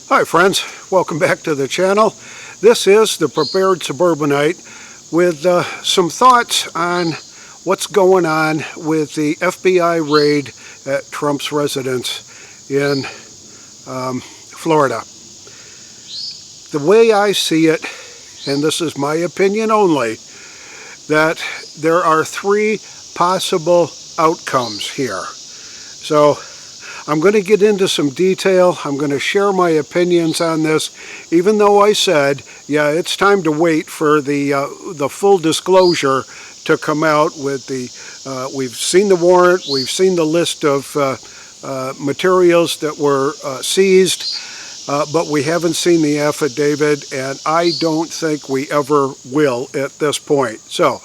Hi friends, welcome back to the channel. This is the Prepared Suburbanite with some thoughts on what's going on with the FBI raid at Trump's residence in Florida. The way I see it, and this is my opinion only, that there are three possible outcomes here. So I'm going to get into some detail. I'm going to share my opinions on this, even though I said, yeah, it's time to wait for the full disclosure to come out with the, we've seen the warrant, we've seen the list of materials that were seized, but we haven't seen the affidavit, and I don't think we ever will at this point. So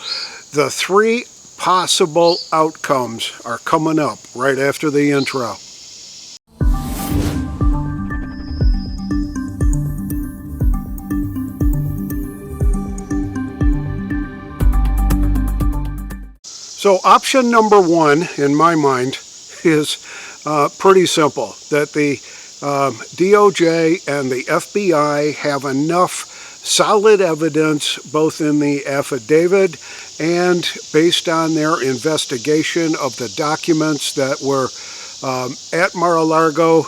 the three possible outcomes are coming up right after the intro. So option number one, in my mind, is pretty simple, that the DOJ and the FBI have enough solid evidence, both in the affidavit and based on their investigation of the documents that were at Mar-a-Lago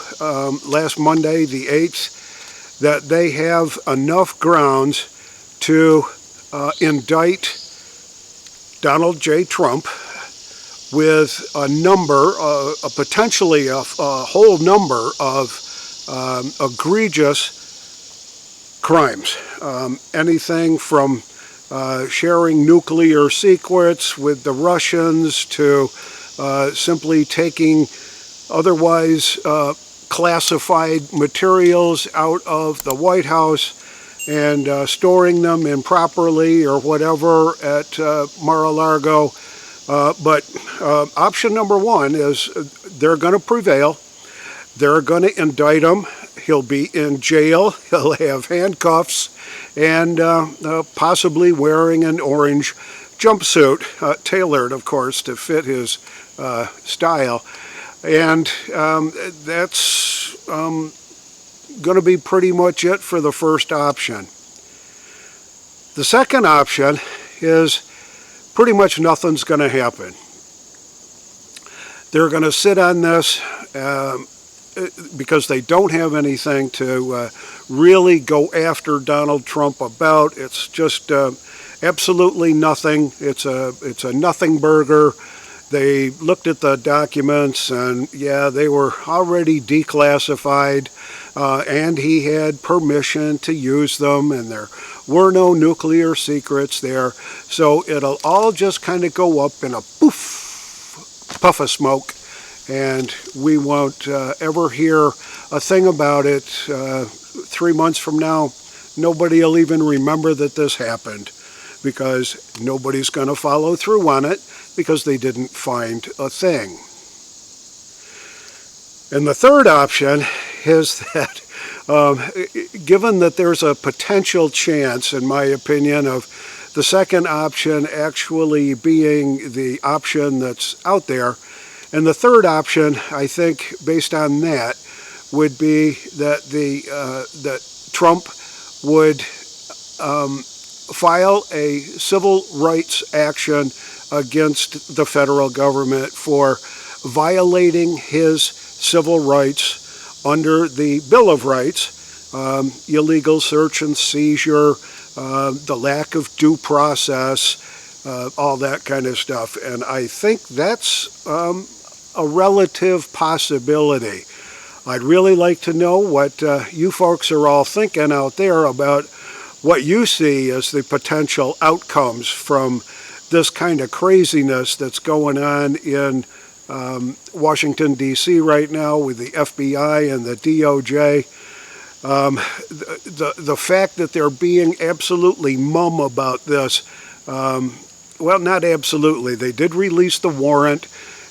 last Monday, the 8th, that they have enough grounds to indict Donald J. Trump with a number, potentially a whole number of egregious crimes. Anything from sharing nuclear secrets with the Russians to simply taking otherwise classified materials out of the White House and storing them improperly or whatever at Mar-a-Lago. But option number one is they're going to prevail. They're going to indict him. He'll be in jail. He'll have handcuffs and possibly wearing an orange jumpsuit, tailored, of course, to fit his style. And that's going to be pretty much it for the first option. The second option is pretty much nothing's going to happen. They're going to sit on this because they don't have anything to really go after Donald Trump about. It's just absolutely nothing. It's a nothing burger. They looked at the documents and yeah, they were already declassified and he had permission to use them, and there were no nuclear secrets there. So it'll all just kind of go up in a puff of smoke, and we won't ever hear a thing about it. 3 months from now, nobody will even remember that this happened, because nobody's going to follow through on it because they didn't find a thing. And the third option is that given that there's a potential chance, in my opinion, of the second option actually being the option that's out there, and the third option, I think, based on that, would be that that Trump would file a civil rights action against the federal government for violating his civil rights under the Bill of Rights, illegal search and seizure, the lack of due process, all that kind of stuff. And I think that's a relative possibility. I'd really like to know what you folks are all thinking out there about what you see as the potential outcomes from this kind of craziness that's going on in Washington, D.C. right now with the FBI and the DOJ. The fact that they're being absolutely mum about this, well, not absolutely. They did release the warrant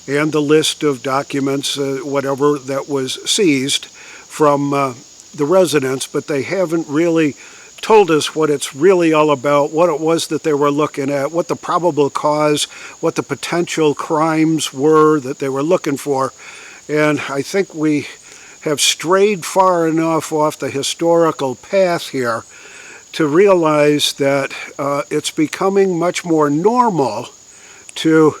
and the list of documents, whatever, that was seized from the residence, but they haven't really told us what it's really all about, what it was that they were looking at, what the probable cause, what the potential crimes were that they were looking for. And I think we have strayed far enough off the historical path here to realize that it's becoming much more normal to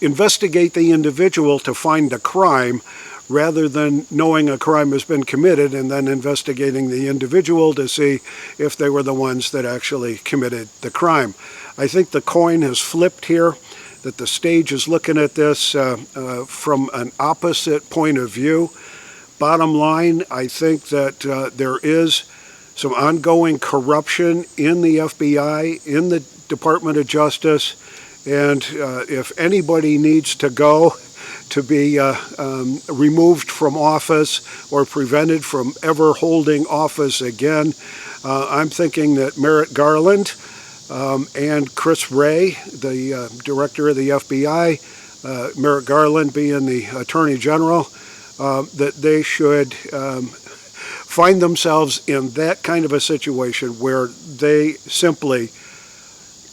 investigate the individual to find the crime, rather than knowing a crime has been committed and then investigating the individual to see if they were the ones that actually committed the crime. I think the coin has flipped here, that the stage is looking at this from an opposite point of view. Bottom line, I think that there is some ongoing corruption in the FBI, in the Department of Justice, and if anybody needs to go to be removed from office or prevented from ever holding office again, I'm thinking that Merrick Garland and Chris Wray, the director of the FBI, Merrick Garland being the Attorney General, that they should find themselves in that kind of a situation where they simply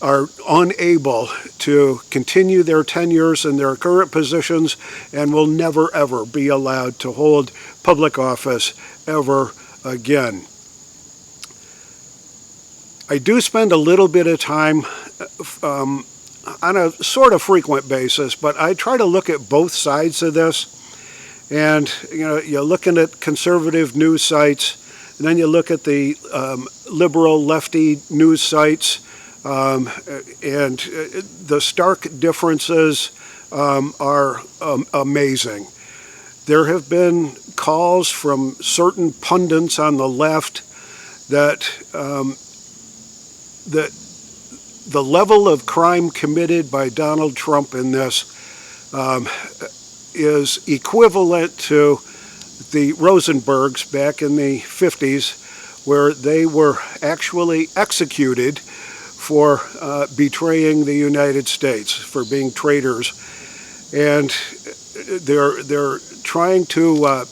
are unable to continue their tenures in their current positions and will never ever be allowed to hold public office ever again. I do spend a little bit of time on a sort of frequent basis, but I try to look at both sides of this. And you're looking at conservative news sites, and then you look at the liberal lefty news sites, and the stark differences are amazing. There have been calls from certain pundits on the left that the level of crime committed by Donald Trump in this is equivalent to the Rosenbergs back in the 50s, where they were actually executed for betraying the United States, for being traitors. And they're trying to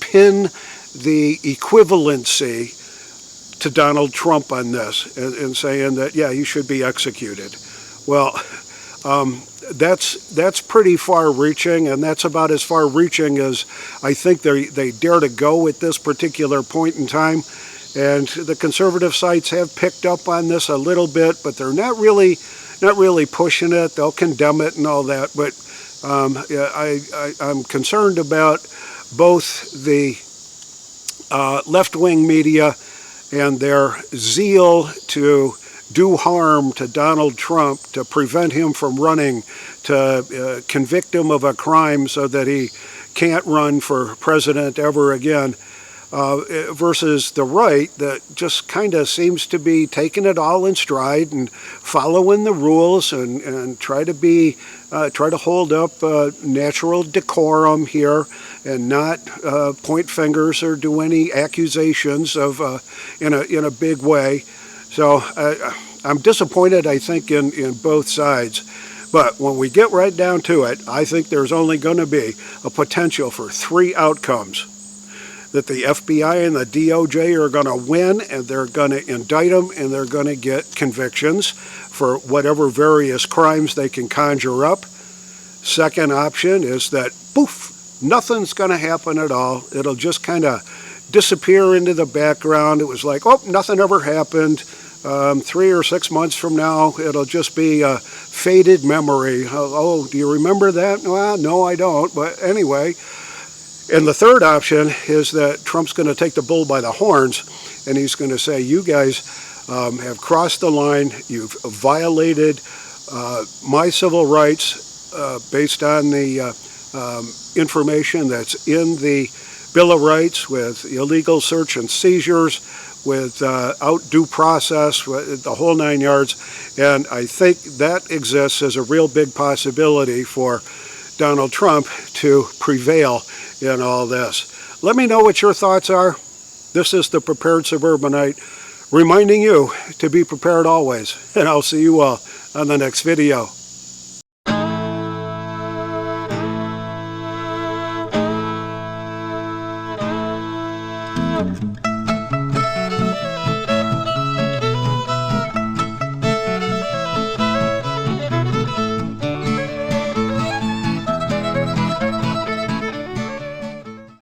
pin the equivalency to Donald Trump on this, and saying that, yeah, you should be executed. Well, that's pretty far-reaching, and that's about as far-reaching as I think they dare to go at this particular point in time. And the conservative sites have picked up on this a little bit, but they're not really pushing it. They'll condemn it and all that. But I'm concerned about both the left-wing media and their zeal to do harm to Donald Trump, to prevent him from running, to convict him of a crime so that he can't run for president ever again, versus the right that just kind of seems to be taking it all in stride and following the rules and try to hold up natural decorum here and not point fingers or do any accusations of in a big way. So I'm disappointed, I think, in both sides. But when we get right down to it, I think there's only going to be a potential for three outcomes. That the FBI and the DOJ are going to win, and they're going to indict them, and they're going to get convictions for whatever various crimes they can conjure up. Second option is that, poof, nothing's going to happen at all. It'll just kind of disappear into the background. It was like, oh, nothing ever happened. 3 or 6 months from now, it'll just be a faded memory. Oh, do you remember that? Well, no, I don't. But anyway. And the third option is that Trump's going to take the bull by the horns, and he's going to say, you guys have crossed the line. You've violated my civil rights based on the information that's in the Bill of Rights, with illegal search and seizures, without due process, the whole 9 yards. And I think that exists as a real big possibility for Donald Trump to prevail in all this. Let me know what your thoughts are. This is the Prepared Suburbanite, reminding you to be prepared always. And I'll see you all on the next video.